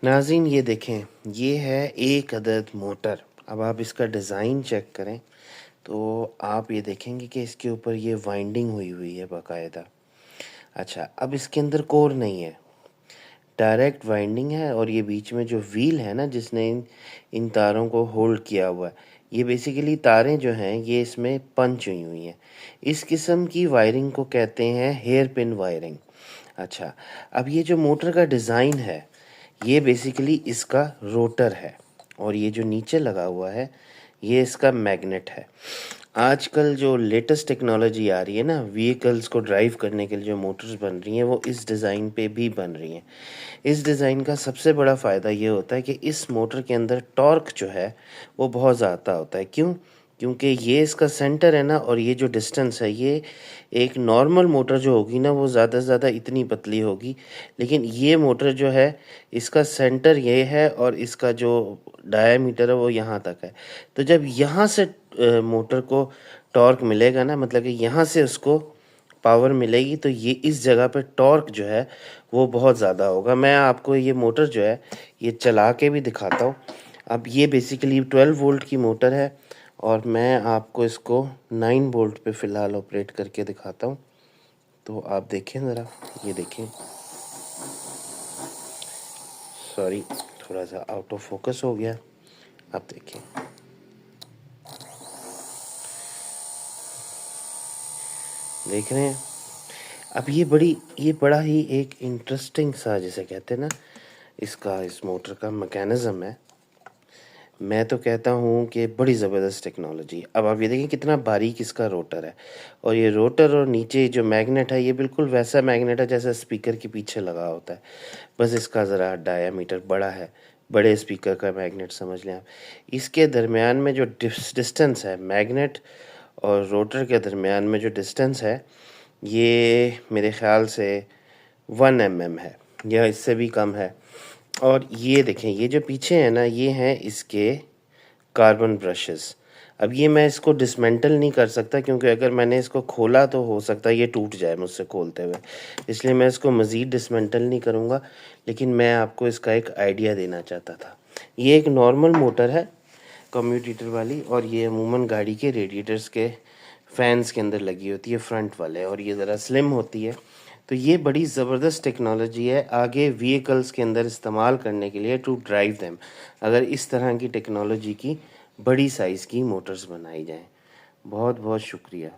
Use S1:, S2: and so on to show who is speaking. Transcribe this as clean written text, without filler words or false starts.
S1: नाज़रीन ये देखें, ये है एक अदद मोटर। अब आप इसका डिज़ाइन चेक करें तो आप ये देखेंगे कि इसके ऊपर ये वाइंडिंग हुई हुई है बाकायदा। अच्छा, अब इसके अंदर कोर नहीं है, डायरेक्ट वाइंडिंग है और ये बीच में जो व्हील है ना जिसने इन तारों को होल्ड किया हुआ है, ये बेसिकली तारें जो हैं ये इसमें पंच हुई हुई हैं। इस किस्म की वायरिंग को कहते हैं हेयर पिन वायरिंग। अच्छा, अब ये जो मोटर का डिज़ाइन है ये बेसिकली इसका रोटर है और ये जो नीचे लगा हुआ है ये इसका मैग्नेट है। आजकल जो लेटेस्ट टेक्नोलॉजी आ रही है ना, व्हीकल्स को ड्राइव करने के लिए जो मोटर्स बन रही हैं वो इस डिज़ाइन पे भी बन रही हैं। इस डिज़ाइन का सबसे बड़ा फ़ायदा ये होता है कि इस मोटर के अंदर टॉर्क जो है वो बहुत ज़्यादा होता है। क्यों? क्योंकि ये इसका सेंटर है ना और ये जो डिस्टेंस है ये एक नॉर्मल मोटर जो होगी ना वो ज़्यादा से ज़्यादा इतनी पतली होगी, लेकिन ये मोटर जो है इसका सेंटर ये है और इसका जो डायामीटर है वो यहाँ तक है। तो जब यहाँ से मोटर को टॉर्क मिलेगा ना, मतलब कि यहाँ से उसको पावर मिलेगी, तो ये इस जगह पे टॉर्क जो है वो बहुत ज़्यादा होगा। मैं आपको ये मोटर जो है ये चला के भी दिखाता हूँ। अब ये बेसिकली 12 वोल्ट की मोटर है और मैं आपको इसको 9 वोल्ट पे फ़िलहाल ऑपरेट करके दिखाता हूँ। तो आप देखें ज़रा, ये देखें, सॉरी थोड़ा सा आउट ऑफ फोकस हो गया। आप देखें, देख रहे हैं। अब ये बड़ा ही एक इंटरेस्टिंग सा, जिसे कहते हैं ना, इसका इस मोटर का मैकेनिज़्म है। मैं तो कहता हूँ कि बड़ी ज़बरदस्त टेक्नोलॉजी। अब आप ये देखें कितना बारीक इसका रोटर है और ये रोटर और नीचे जो मैग्नेट है ये बिल्कुल वैसा मैग्नेट है जैसा स्पीकर के पीछे लगा होता है, बस इसका ज़रा डायामीटर बड़ा है। बड़े स्पीकर का मैग्नेट समझ लें आप। इसके दरमियान में जो डिस्टेंस है मैग्नेट और रोटर के दरमियान में जो डिस्टेंस है ये मेरे ख़्याल से 1 mm है या इससे भी कम है। और ये देखें, ये जो पीछे है ना ये हैं इसके कार्बन ब्रशेस। अब ये मैं इसको डिसमेंटल नहीं कर सकता क्योंकि अगर मैंने इसको खोला तो हो सकता है ये टूट जाए मुझसे खोलते हुए, इसलिए मैं इसको मज़ीद डिसमेंटल नहीं करूँगा। लेकिन मैं आपको इसका एक आइडिया देना चाहता था। ये एक नॉर्मल मोटर है कम्यूटेटर वाली और ये अमूमन गाड़ी के रेडिएटर्स के फैंस के अंदर लगी होती है, फ्रंट वाले, और ये ज़रा स्लिम होती है। तो ये बड़ी ज़बरदस्त टेक्नोलॉजी है आगे व्हीकल्स के अंदर इस्तेमाल करने के लिए, टू ड्राइव देम। अगर इस तरह की टेक्नोलॉजी की बड़ी साइज़ की मोटर्स बनाई जाएं। बहुत बहुत शुक्रिया।